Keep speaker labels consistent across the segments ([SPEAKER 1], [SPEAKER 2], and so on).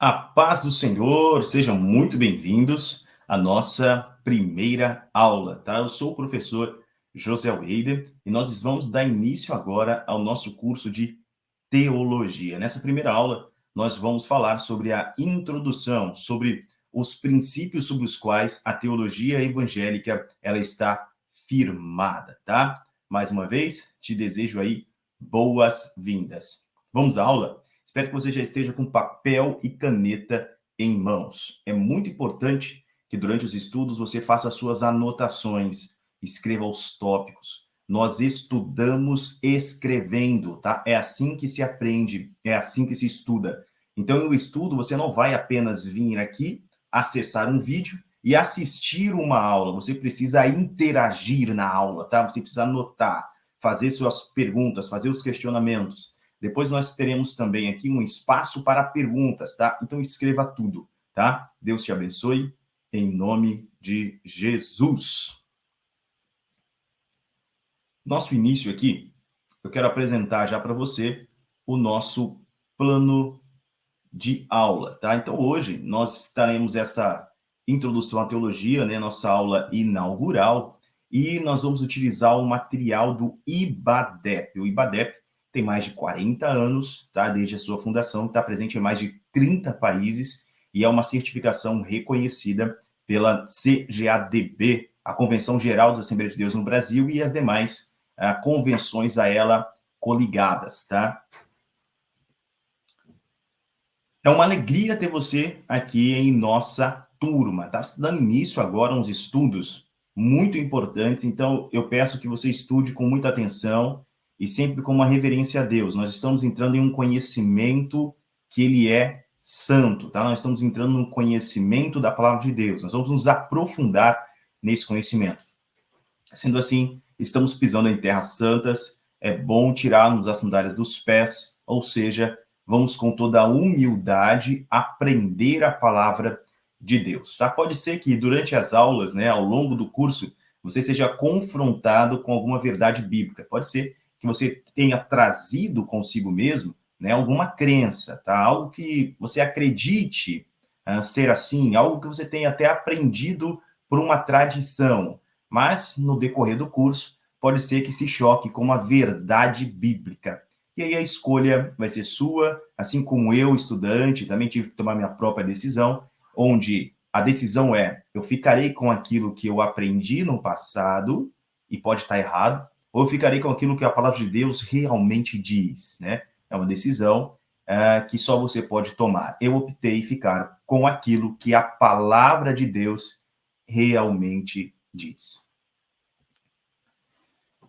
[SPEAKER 1] A paz do Senhor, sejam muito bem-vindos à nossa primeira aula, tá? Eu sou o professor José Weider e nós vamos dar início agora ao nosso curso de teologia. Nessa primeira aula, nós vamos falar sobre a introdução, sobre os princípios sobre os quais a teologia evangélica ela está firmada, tá? Mais uma vez, te desejo aí boas-vindas. Vamos à aula? Espero que você já esteja com papel e caneta em mãos. É muito importante que durante os estudos você faça suas anotações, escreva os tópicos. Nós estudamos escrevendo, tá? É assim que se aprende, é assim que se estuda. Então, no estudo, você não vai apenas vir aqui, acessar um vídeo e assistir uma aula. Você precisa interagir na aula, tá? Você precisa anotar, fazer suas perguntas, fazer os questionamentos. Depois nós teremos também aqui um espaço para perguntas, tá? Então escreva tudo, tá? Deus te abençoe, em nome de Jesus. Nosso início aqui, eu quero apresentar já para você o nosso plano de aula, tá? Então hoje nós estaremos essa introdução à teologia, né? Nossa aula inaugural, e nós vamos utilizar o material do IBADEP. O IBADEP tem mais de 40 anos, tá? Desde a sua fundação, está presente em mais de 30 países e é uma certificação reconhecida pela CGADB, a Convenção Geral dos Assembleias de Deus no Brasil, e as demais convenções a ela coligadas, tá? É uma alegria ter você aqui em nossa turma. Está dando início agora a uns estudos muito importantes, então eu peço que você estude com muita atenção e sempre com uma reverência a Deus. Nós estamos entrando em um conhecimento que ele é santo, tá? Nós estamos entrando no conhecimento da palavra de Deus. Nós vamos nos aprofundar nesse conhecimento. Sendo assim, estamos pisando em terras santas, é bom tirarmos as sandálias dos pés, ou seja, vamos com toda a humildade aprender a palavra de Deus, tá? Pode ser que durante as aulas, né, ao longo do curso, você seja confrontado com alguma verdade bíblica. Pode ser que você tenha trazido consigo mesmo, né, alguma crença, tá? Algo que você acredite ser assim, algo que você tenha até aprendido por uma tradição, mas no decorrer do curso pode ser que se choque com a verdade bíblica. E aí a escolha vai ser sua, assim como eu, estudante, também tive que tomar minha própria decisão, onde a decisão é, eu ficarei com aquilo que eu aprendi no passado, e pode estar errado, ou eu ficarei com aquilo que a palavra de Deus realmente diz, né? É uma decisão que só você pode tomar. Eu optei ficar com aquilo que a palavra de Deus realmente diz.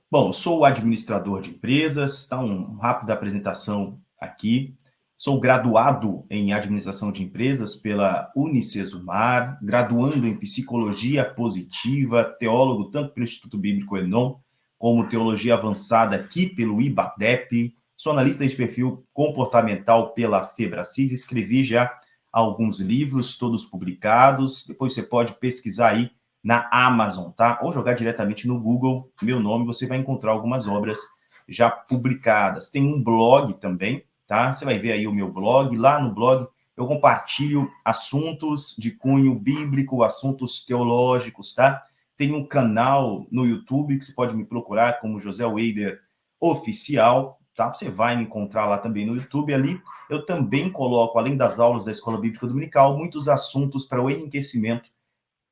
[SPEAKER 1] Bom, sou administrador de empresas, tá? Uma rápida apresentação aqui. Sou graduado em administração de empresas pela Unicesumar, graduando em psicologia positiva, teólogo tanto pelo Instituto Bíblico Enon, como teologia avançada aqui pelo IBADEP. Sou analista de perfil comportamental pela Febracis, escrevi já alguns livros, todos publicados. Depois você pode pesquisar aí na Amazon, tá? Ou jogar diretamente no Google, meu nome, você vai encontrar algumas obras já publicadas. Tem um blog também, tá? Você vai ver aí o meu blog. Lá no blog eu compartilho assuntos de cunho bíblico, assuntos teológicos, tá? Tem um canal no YouTube que você pode me procurar como José Weider Oficial, tá? Você vai me encontrar lá também no YouTube. Ali eu também coloco, além das aulas da Escola Bíblica Dominical, muitos assuntos para o enriquecimento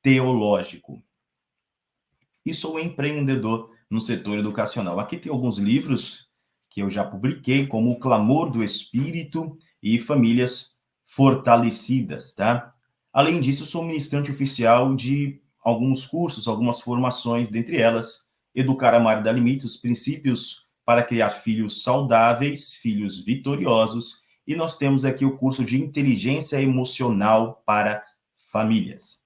[SPEAKER 1] teológico. E sou empreendedor no setor educacional. Aqui tem alguns livros que eu já publiquei, como O Clamor do Espírito e Famílias Fortalecidas, tá? Além disso, sou ministrante oficial de alguns cursos, algumas formações, dentre elas, Educar, Amar e Dar Limites, os princípios para criar filhos saudáveis, filhos vitoriosos, e nós temos aqui o curso de Inteligência Emocional para Famílias.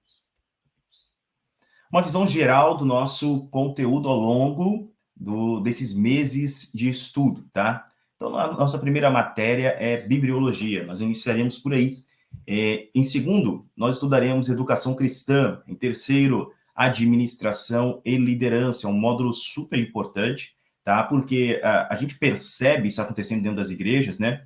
[SPEAKER 1] Uma visão geral do nosso conteúdo ao longo desses meses de estudo, tá? Então, a nossa primeira matéria é bibliologia, nós iniciaremos por aí. Em segundo, nós estudaremos educação cristã. Em terceiro, administração e liderança, é um módulo super importante, tá? Porque a gente percebe isso acontecendo dentro das igrejas, né?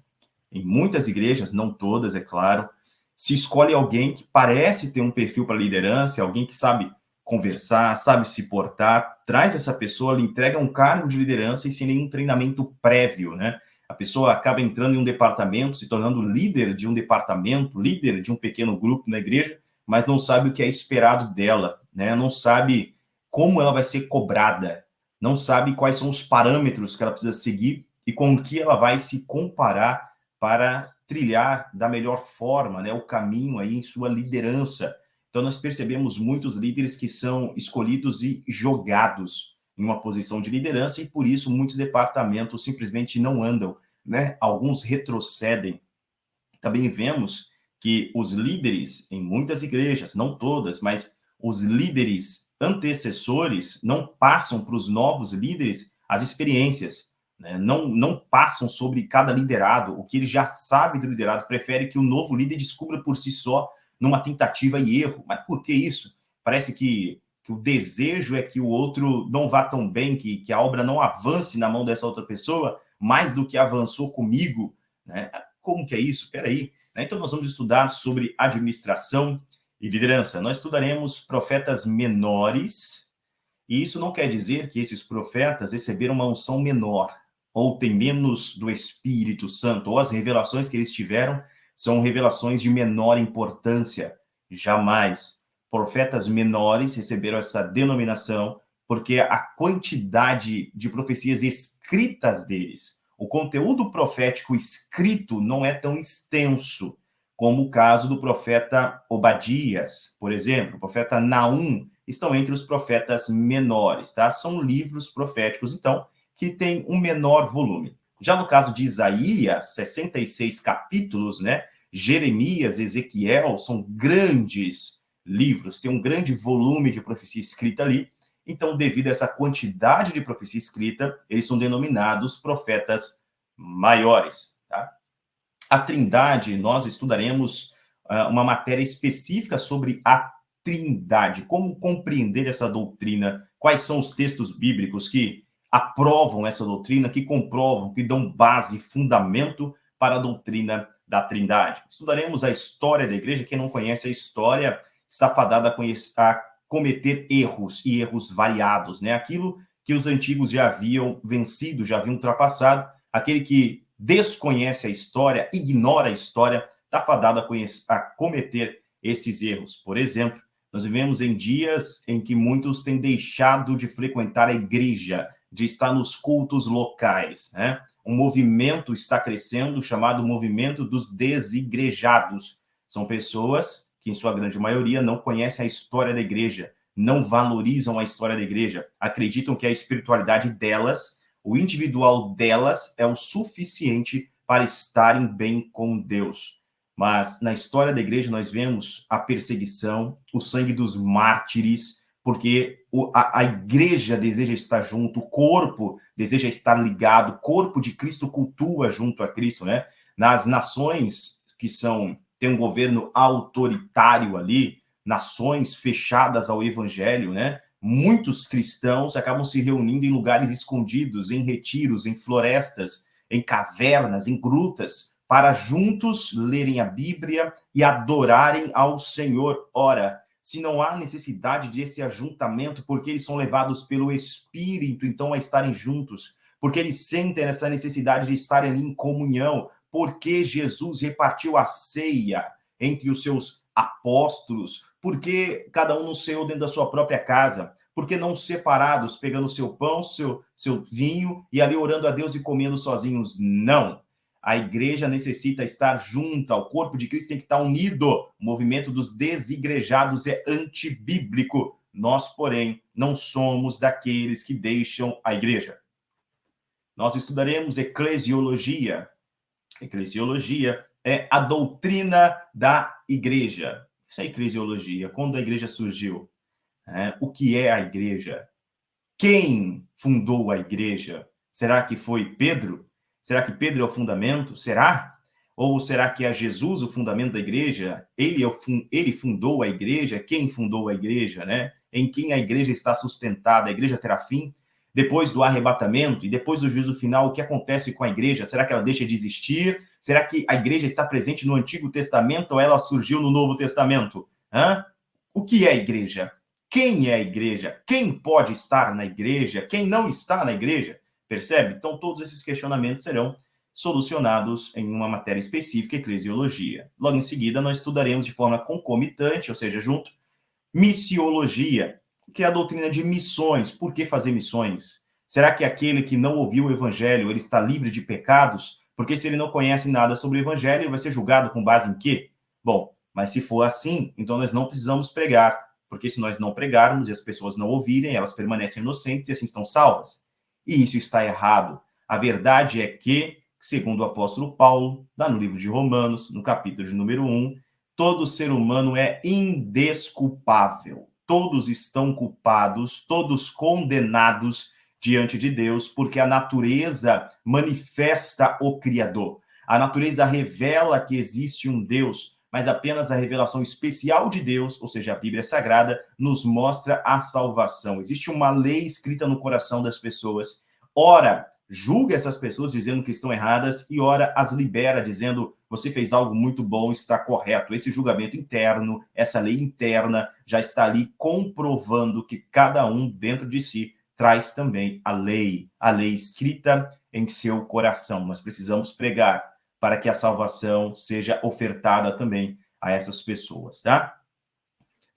[SPEAKER 1] Em muitas igrejas, não todas, é claro, se escolhe alguém que parece ter um perfil para liderança, alguém que sabe conversar, sabe se portar, traz essa pessoa, lhe entrega um cargo de liderança e sem nenhum treinamento prévio, né? A pessoa acaba entrando em um departamento, se tornando líder de um departamento, líder de um pequeno grupo na igreja, mas não sabe o que é esperado dela, né? Não sabe como ela vai ser cobrada, não sabe quais são os parâmetros que ela precisa seguir e com o que ela vai se comparar para trilhar da melhor forma, né, o caminho aí em sua liderança. Então, nós percebemos muitos líderes que são escolhidos e jogados em uma posição de liderança e, por isso, muitos departamentos simplesmente não andam, né? Alguns retrocedem. Também vemos que os líderes em muitas igrejas, não todas, mas os líderes antecessores não passam para os novos líderes as experiências, né? Não passam sobre cada liderado, o que ele já sabe do liderado, prefere que o novo líder descubra por si só numa tentativa e erro. Mas por que isso? Parece que o desejo é que o outro não vá tão bem, que a obra não avance na mão dessa outra pessoa, mais do que avançou comigo, né? Como que é isso? Espera aí. Então, nós vamos estudar sobre administração e liderança. Nós estudaremos profetas menores, e isso não quer dizer que esses profetas receberam uma unção menor, ou têm menos do Espírito Santo, ou as revelações que eles tiveram são revelações de menor importância. Jamais. Profetas menores receberam essa denominação porque a quantidade de profecias escritas deles, o conteúdo profético escrito não é tão extenso como o caso do profeta Obadias, por exemplo, o profeta Naum, estão entre os profetas menores, tá? São livros proféticos, então, que têm um menor volume. Já no caso de Isaías, 66 capítulos, né? Jeremias, Ezequiel, são grandes livros, tem um grande volume de profecia escrita ali. Então, devido a essa quantidade de profecia escrita, eles são denominados profetas maiores, tá? A Trindade, nós estudaremos uma matéria específica sobre a Trindade, como compreender essa doutrina, quais são os textos bíblicos que aprovam essa doutrina, que comprovam, que dão base, fundamento para a doutrina da Trindade. Estudaremos a história da igreja. Quem não conhece a história está fadado a cometer erros, e erros variados, né? Aquilo que os antigos já haviam vencido, já haviam ultrapassado, aquele que desconhece a história, ignora a história, está fadado a cometer esses erros. Por exemplo, nós vivemos em dias em que muitos têm deixado de frequentar a igreja, de estar nos cultos locais, né? Um movimento está crescendo chamado movimento dos desigrejados. São pessoas que, em sua grande maioria, não conhecem a história da igreja, não valorizam a história da igreja, acreditam que a espiritualidade delas, o individual delas, é o suficiente para estarem bem com Deus. Mas na história da igreja nós vemos a perseguição, o sangue dos mártires, porque a igreja deseja estar junto, o corpo deseja estar ligado, o corpo de Cristo cultua junto a Cristo, né? Nas nações que têm um governo autoritário ali, nações fechadas ao evangelho, né? Muitos cristãos acabam se reunindo em lugares escondidos, em retiros, em florestas, em cavernas, em grutas, para juntos lerem a Bíblia e adorarem ao Senhor. Ora, se não há necessidade desse ajuntamento, porque eles são levados pelo Espírito, então, a estarem juntos, porque eles sentem essa necessidade de estarem ali em comunhão, porque Jesus repartiu a ceia entre os seus apóstolos, porque cada um no seu, dentro da sua própria casa, porque não separados, pegando seu pão, seu vinho, e ali orando a Deus e comendo sozinhos. Não. A igreja necessita estar junta, o corpo de Cristo tem que estar unido. O movimento dos desigrejados é antibíblico. Nós, porém, não somos daqueles que deixam a igreja. Nós estudaremos eclesiologia. Eclesiologia é a doutrina da igreja. Isso é eclesiologia. Quando a igreja surgiu? O que é a igreja? Quem fundou a igreja? Será que foi Pedro? Será que Pedro é o fundamento? Será? Ou será que é Jesus o fundamento da igreja? Ele fundou a igreja? Quem fundou a igreja, né? Em quem a igreja está sustentada? A igreja terá fim? depois do arrebatamento e depois do juízo final, o que acontece com a igreja? Será que ela deixa de existir? Será que a igreja está presente no Antigo Testamento ou ela surgiu no Novo Testamento? O que é a igreja? Quem é a igreja? Quem pode estar na igreja? Quem não está na igreja? Percebe? Então, todos esses questionamentos serão solucionados em uma matéria específica, eclesiologia. Logo em seguida, nós estudaremos de forma concomitante, ou seja, junto, missiologia, que é a doutrina de missões. Por que fazer missões? Será que aquele que não ouviu o evangelho, ele está livre de pecados? Porque se ele não conhece nada sobre o evangelho, ele vai ser julgado com base em quê? Bom, mas se for assim, então nós não precisamos pregar, porque se nós não pregarmos e as pessoas não ouvirem, elas permanecem inocentes e assim estão salvas. E isso está errado. A verdade é que, segundo o apóstolo Paulo, lá no livro de Romanos, no capítulo de número 1, todo ser humano é indesculpável. Todos estão culpados, todos condenados diante de Deus, porque a natureza manifesta o Criador. A natureza revela que existe um Deus, mas apenas a revelação especial de Deus, ou seja, a Bíblia Sagrada, nos mostra a salvação. Existe uma lei escrita no coração das pessoas. Ora, julga essas pessoas dizendo que estão erradas e ora as libera dizendo você fez algo muito bom, está correto. Esse julgamento interno, essa lei interna já está ali comprovando que cada um dentro de si traz também a lei escrita em seu coração. Nós precisamos pregar para que a salvação seja ofertada também a essas pessoas, tá?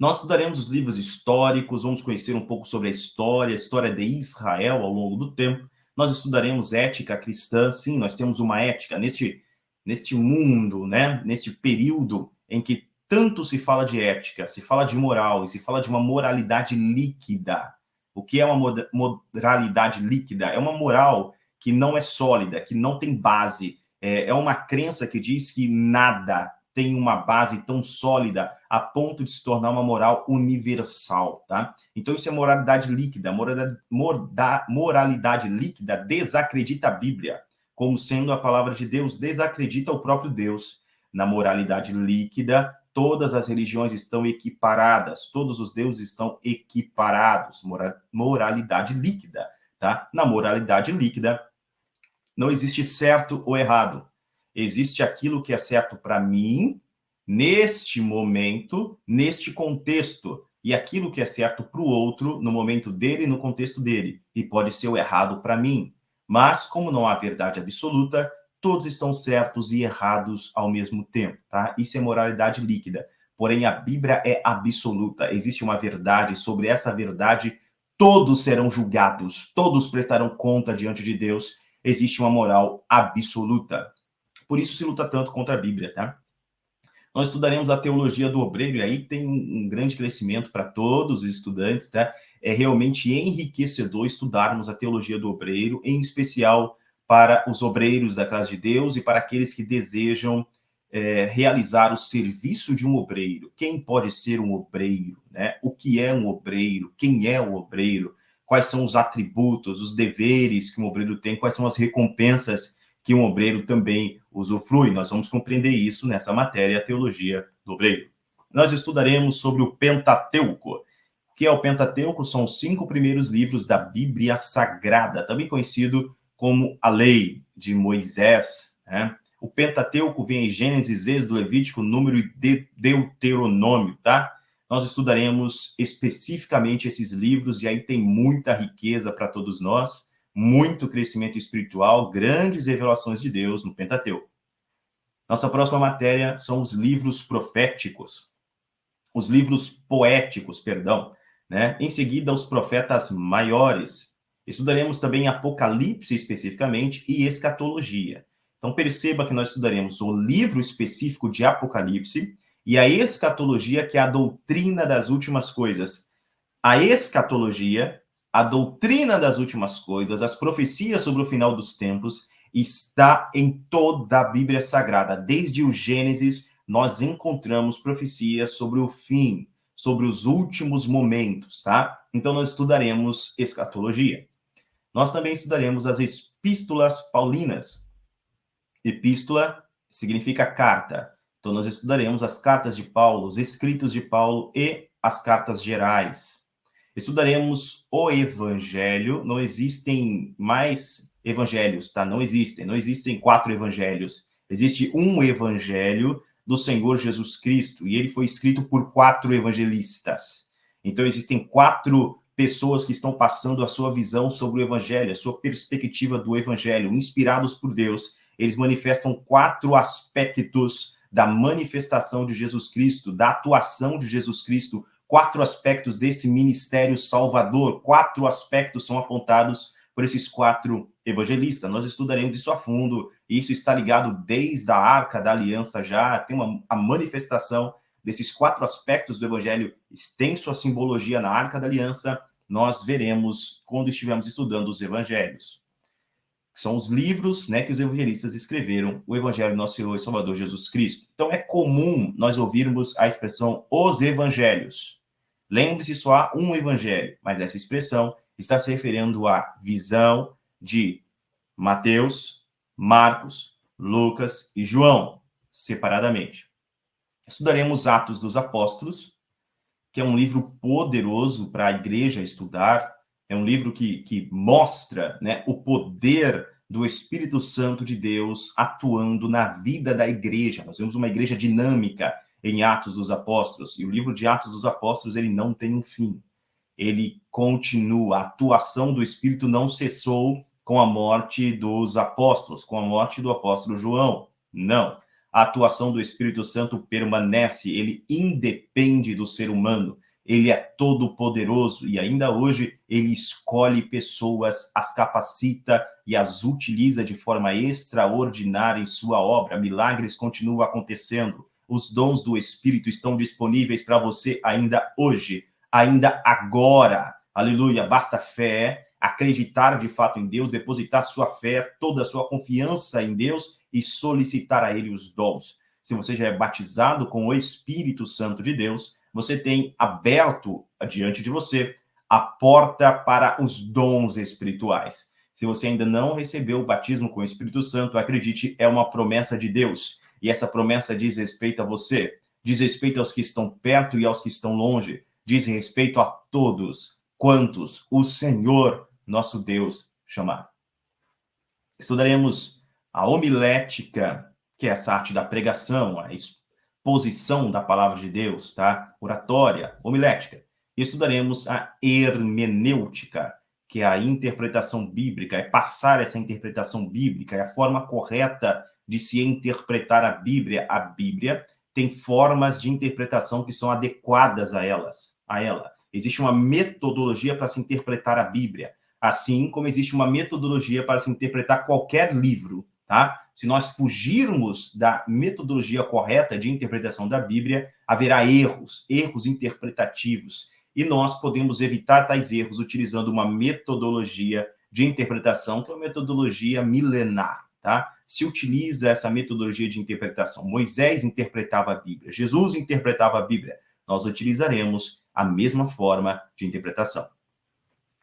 [SPEAKER 1] Nós estudaremos os livros históricos, vamos conhecer um pouco sobre a história de Israel ao longo do tempo. Nós estudaremos ética cristã, sim, nós temos uma ética neste mundo, né? Neste período em que tanto se fala de ética, se fala de moral e se fala de uma moralidade líquida. O que é uma moralidade líquida? É uma moral que não é sólida, que não tem base. É uma crença que diz que nada tem uma base tão sólida a ponto de se tornar uma moral universal, tá? Então isso é moralidade líquida. Moralidade líquida desacredita a Bíblia como sendo a palavra de Deus, desacredita o próprio Deus. Na moralidade líquida, todas as religiões estão equiparadas, todos os deuses estão equiparados. Moralidade líquida, tá? Na moralidade líquida, não existe certo ou errado. Existe aquilo que é certo para mim, neste momento, neste contexto, e aquilo que é certo para o outro, no momento dele, no contexto dele. E pode ser o errado para mim. Mas, como não há verdade absoluta, todos estão certos e errados ao mesmo tempo, tá? Isso é moralidade líquida. Porém, a Bíblia é absoluta. Existe uma verdade, sobre essa verdade, todos serão julgados, todos prestarão conta diante de Deus. Existe uma moral absoluta. Por isso se luta tanto contra a Bíblia, tá? Nós estudaremos a teologia do obreiro, e aí tem um grande crescimento para todos os estudantes, tá? É realmente enriquecedor estudarmos a teologia do obreiro, em especial para os obreiros da casa de Deus e para aqueles que desejam realizar o serviço de um obreiro. Quem pode ser um obreiro, né? O que é um obreiro? Quem é o obreiro? Quais são os atributos, os deveres que um obreiro tem? Quais são as recompensas que um obreiro também usufrui? Nós vamos compreender isso nessa matéria, a teologia do obreiro. Nós estudaremos sobre o Pentateuco. O que é o Pentateuco? São os 5 primeiros livros da Bíblia Sagrada, também conhecido como a Lei de Moisés, né? O Pentateuco vem em Gênesis, Êxodo, Levítico, Número e Deuteronômio, tá? Nós estudaremos especificamente esses livros, e aí tem muita riqueza para todos nós, muito crescimento espiritual, grandes revelações de Deus no Pentateuco. Nossa próxima matéria são os livros proféticos, os livros poéticos, perdão, né? Em seguida, os profetas maiores. Estudaremos também Apocalipse especificamente e escatologia. Então perceba que nós estudaremos o livro específico de Apocalipse e a escatologia, que é a doutrina das últimas coisas. A escatologia, a doutrina das últimas coisas, as profecias sobre o final dos tempos, está em toda a Bíblia Sagrada. Desde o Gênesis, nós encontramos profecias sobre o fim, sobre os últimos momentos, tá? Então, nós estudaremos escatologia. Nós também estudaremos as epístolas paulinas. Epístola significa carta. Então, nós estudaremos as cartas de Paulo, os escritos de Paulo e as cartas gerais. Estudaremos o Evangelho. Não existem mais evangelhos, tá? Não existem 4 evangelhos. Existe um Evangelho do Senhor Jesus Cristo, e ele foi escrito por 4 evangelistas. Então, existem 4 pessoas que estão passando a sua visão sobre o Evangelho, a sua perspectiva do Evangelho, inspirados por Deus. Eles manifestam 4 aspectos da manifestação de Jesus Cristo, da atuação de Jesus Cristo, 4 aspectos desse ministério salvador, 4 aspectos são apontados por esses 4 evangelistas. Nós estudaremos isso a fundo, e isso está ligado desde a Arca da Aliança já, tem a manifestação desses 4 aspectos do Evangelho, tem sua simbologia na Arca da Aliança, nós veremos quando estivermos estudando os Evangelhos. São os livros, né, que os evangelistas escreveram, o Evangelho do nosso Senhor e Salvador Jesus Cristo. Então, é comum nós ouvirmos a expressão os Evangelhos. Lembre-se, só há um Evangelho, mas essa expressão está se referindo à visão de Mateus, Marcos, Lucas e João, separadamente. Estudaremos Atos dos Apóstolos, que é um livro poderoso para a igreja estudar, é um livro que mostra, né, o poder do Espírito Santo de Deus atuando na vida da igreja. Nós vemos uma igreja dinâmica em Atos dos Apóstolos, e o livro de Atos dos Apóstolos ele não tem um fim. Ele continua, a atuação do Espírito não cessou com a morte dos apóstolos, com a morte do apóstolo João. Não. A atuação do Espírito Santo permanece, ele independe do ser humano. Ele é todo poderoso e ainda hoje ele escolhe pessoas, as capacita e as utiliza de forma extraordinária em sua obra. Milagres continuam acontecendo. Os dons do Espírito estão disponíveis para você ainda hoje, ainda agora. Aleluia, basta fé, acreditar de fato em Deus, depositar sua fé, toda a sua confiança em Deus e solicitar a Ele os dons. Se você já é batizado com o Espírito Santo de Deus, você tem aberto diante de você a porta para os dons espirituais. Se você ainda não recebeu o batismo com o Espírito Santo, acredite, é uma promessa de Deus. E essa promessa diz respeito a você, diz respeito aos que estão perto e aos que estão longe, diz respeito a todos quantos o Senhor, nosso Deus, chamar. Estudaremos a homilética, que é essa arte da pregação, a exposição da palavra de Deus, tá? Oratória, homilética. E estudaremos a hermenêutica, que é a interpretação bíblica, é passar essa interpretação bíblica, é a forma correta de se interpretar a Bíblia. A Bíblia tem formas de interpretação que são adequadas a ela. Existe uma metodologia para se interpretar a Bíblia, assim como existe uma metodologia para se interpretar qualquer livro, tá? Se nós fugirmos da metodologia correta de interpretação da Bíblia, haverá erros interpretativos, e nós podemos evitar tais erros utilizando uma metodologia de interpretação, que é uma metodologia milenar, tá? Se utiliza essa metodologia de interpretação. Moisés interpretava a Bíblia, Jesus interpretava a Bíblia. Nós utilizaremos a mesma forma de interpretação.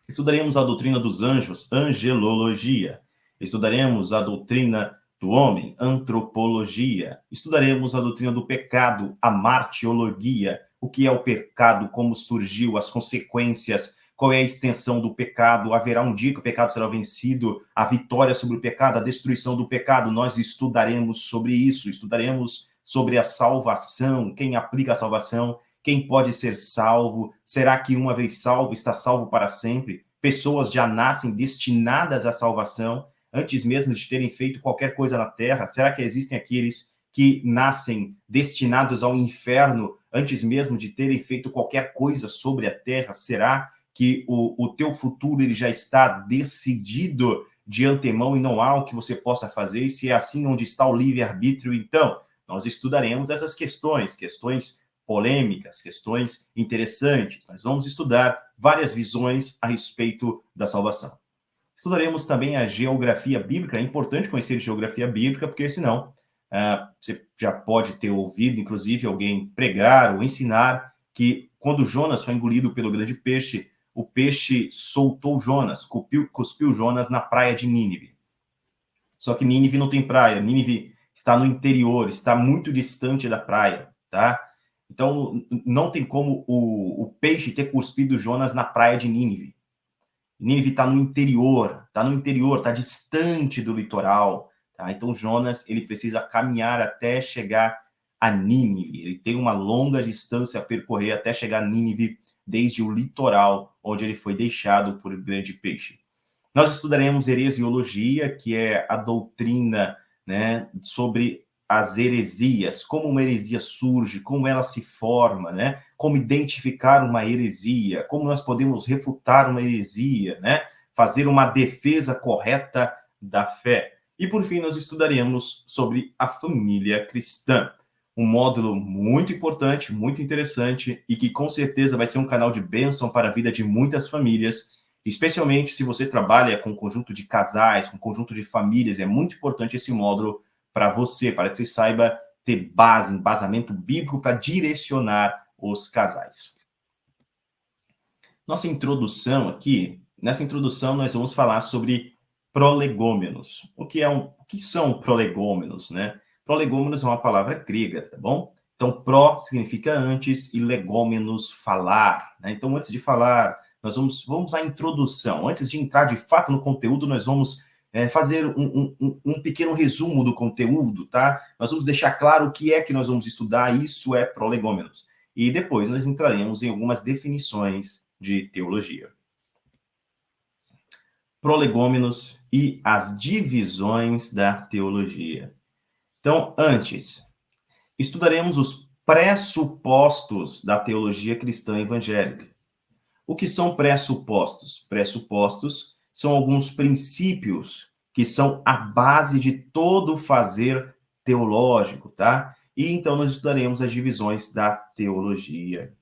[SPEAKER 1] Estudaremos a doutrina dos anjos, angelologia. Estudaremos a doutrina do homem, antropologia. Estudaremos a doutrina do pecado, a martiologia. O que é o pecado, como surgiu, as consequências, qual é a extensão do pecado, haverá um dia que o pecado será vencido, a vitória sobre o pecado, a destruição do pecado. Nós estudaremos sobre isso, estudaremos sobre a salvação, quem aplica a salvação, quem pode ser salvo, será que uma vez salvo está salvo para sempre? Pessoas já nascem destinadas à salvação, antes mesmo de terem feito qualquer coisa na terra? Será que existem aqueles que nascem destinados ao inferno antes mesmo de terem feito qualquer coisa sobre a terra? Será que o teu futuro ele já está decidido de antemão e não há o que você possa fazer? E se é assim, onde está o livre-arbítrio? Então, nós estudaremos essas questões polêmicas, questões interessantes. Nós vamos estudar várias visões a respeito da salvação. Estudaremos também a geografia bíblica. É importante conhecer geografia bíblica, porque senão você já pode ter ouvido, inclusive, alguém pregar ou ensinar que quando Jonas foi engolido pelo grande peixe, o peixe soltou Jonas, cuspiu Jonas na praia de Nínive. Só que Nínive não tem praia, Nínive está no interior, está muito distante da praia, tá? Então, não tem como o peixe ter cuspido Jonas na praia de Nínive. Nínive está no interior, está distante do litoral. Tá? Então, Jonas ele precisa caminhar até chegar a Nínive. Ele tem uma longa distância a percorrer até chegar a Nínive, desde o litoral, onde ele foi deixado por um grande peixe. Nós estudaremos heresiologia, que é a doutrina, né, sobre as heresias, como uma heresia surge, como ela se forma, né? Como identificar uma heresia, como nós podemos refutar uma heresia, né? Fazer uma defesa correta da fé. E por fim, nós estudaremos sobre a família cristã, um módulo muito importante, muito interessante e que com certeza vai ser um canal de bênção para a vida de muitas famílias, especialmente se você trabalha com um conjunto de casais, com um conjunto de famílias. É muito importante esse módulo para você, para que você saiba ter base, embasamento bíblico para direcionar os casais. Nossa introdução aqui, nessa introdução nós vamos falar sobre prolegômenos. O que são prolegômenos, né? Prolegômenos é uma palavra grega, tá bom? Então, pró significa antes e legômenos, falar, né? Então, antes de falar, nós vamos à introdução. Antes de entrar de fato no conteúdo, nós vamos fazer um pequeno resumo do conteúdo, tá? Nós vamos deixar claro o que é que nós vamos estudar, isso é prolegômenos. E depois nós entraremos em algumas definições de teologia. Prolegômenos e as divisões da teologia. Então, antes, estudaremos os pressupostos da teologia cristã evangélica. O que são pressupostos? Pressupostos são alguns princípios que são a base de todo o fazer teológico, tá? E então nós estudaremos as divisões da teologia.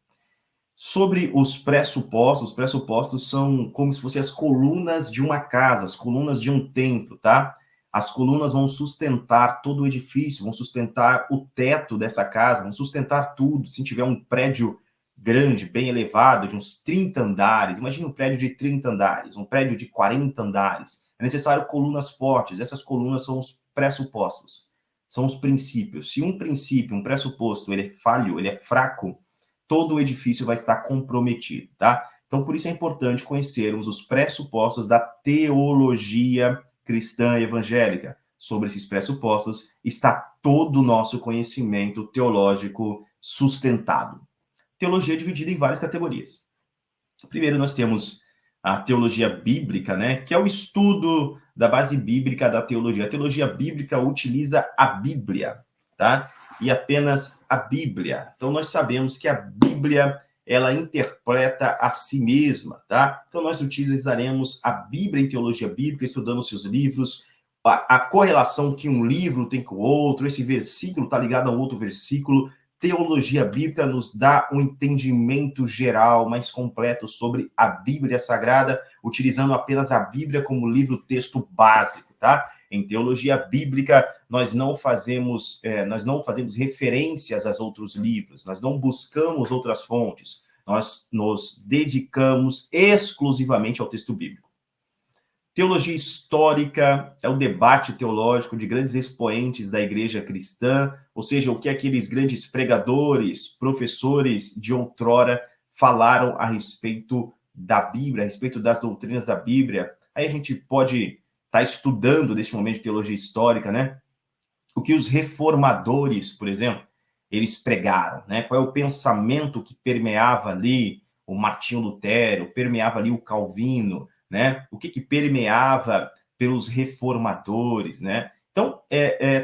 [SPEAKER 1] Sobre os pressupostos são como se fossem as colunas de uma casa, as colunas de um templo, tá? As colunas vão sustentar todo o edifício, vão sustentar o teto dessa casa, vão sustentar tudo. Se tiver um prédio grande, bem elevado, de uns 30 andares, imagina um prédio de 30 andares, um prédio de 40 andares, é necessário colunas fortes. Essas colunas são os pressupostos, são os princípios. Se um princípio, um pressuposto, ele é falho, ele é fraco, todo o edifício vai estar comprometido, tá? Então, por isso é importante conhecermos os pressupostos da teologia cristã evangélica. Sobre esses pressupostos está todo o nosso conhecimento teológico sustentado. Teologia é dividida em várias categorias. Primeiro, nós temos a teologia bíblica, né, que é o estudo da base bíblica da teologia. A teologia bíblica utiliza a Bíblia, tá? E apenas a Bíblia. Então, nós sabemos que a Bíblia, ela interpreta a si mesma, tá? Então, nós utilizaremos a Bíblia em teologia bíblica, estudando seus livros, a correlação que um livro tem com o outro, esse versículo está ligado a outro versículo. Teologia bíblica nos dá um entendimento geral, mais completo sobre a Bíblia Sagrada, utilizando apenas a Bíblia como livro-texto básico, tá? Em teologia bíblica, nós não fazemos referências aos outros livros, nós não buscamos outras fontes, nós nos dedicamos exclusivamente ao texto bíblico. Teologia histórica é o debate teológico de grandes expoentes da igreja cristã, ou seja, o que aqueles grandes pregadores, professores de outrora falaram a respeito da Bíblia, a respeito das doutrinas da Bíblia. Aí a gente pode estar estudando neste momento de teologia histórica, né? O que os reformadores, por exemplo, eles pregaram, né? Qual é o pensamento que permeava ali o Martinho Lutero, permeava ali o Calvino, né? O que permeava pelos reformadores, né? Então,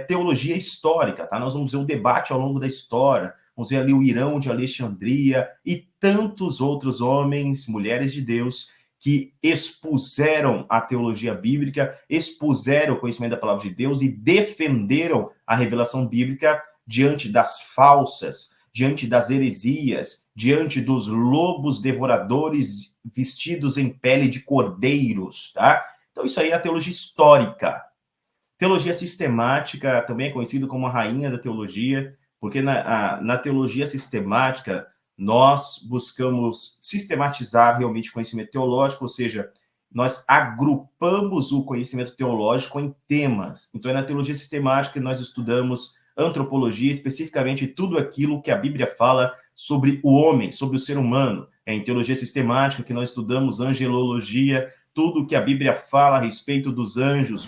[SPEAKER 1] teologia histórica, tá? Nós vamos ver um debate ao longo da história, vamos ver ali o Irão de Alexandria e tantos outros homens, mulheres de Deus, que expuseram a teologia bíblica, expuseram o conhecimento da palavra de Deus e defenderam a revelação bíblica diante das falsas, diante das heresias, diante dos lobos devoradores vestidos em pele de cordeiros, tá? Então, isso aí é a teologia histórica. Teologia sistemática também é conhecido como a rainha da teologia, porque na teologia sistemática nós buscamos sistematizar realmente o conhecimento teológico, ou seja, nós agrupamos o conhecimento teológico em temas. Então, é na teologia sistemática que nós estudamos antropologia, especificamente tudo aquilo que a Bíblia fala sobre o homem, sobre o ser humano. É em teologia sistemática que nós estudamos angelologia, tudo que a Bíblia fala a respeito dos anjos,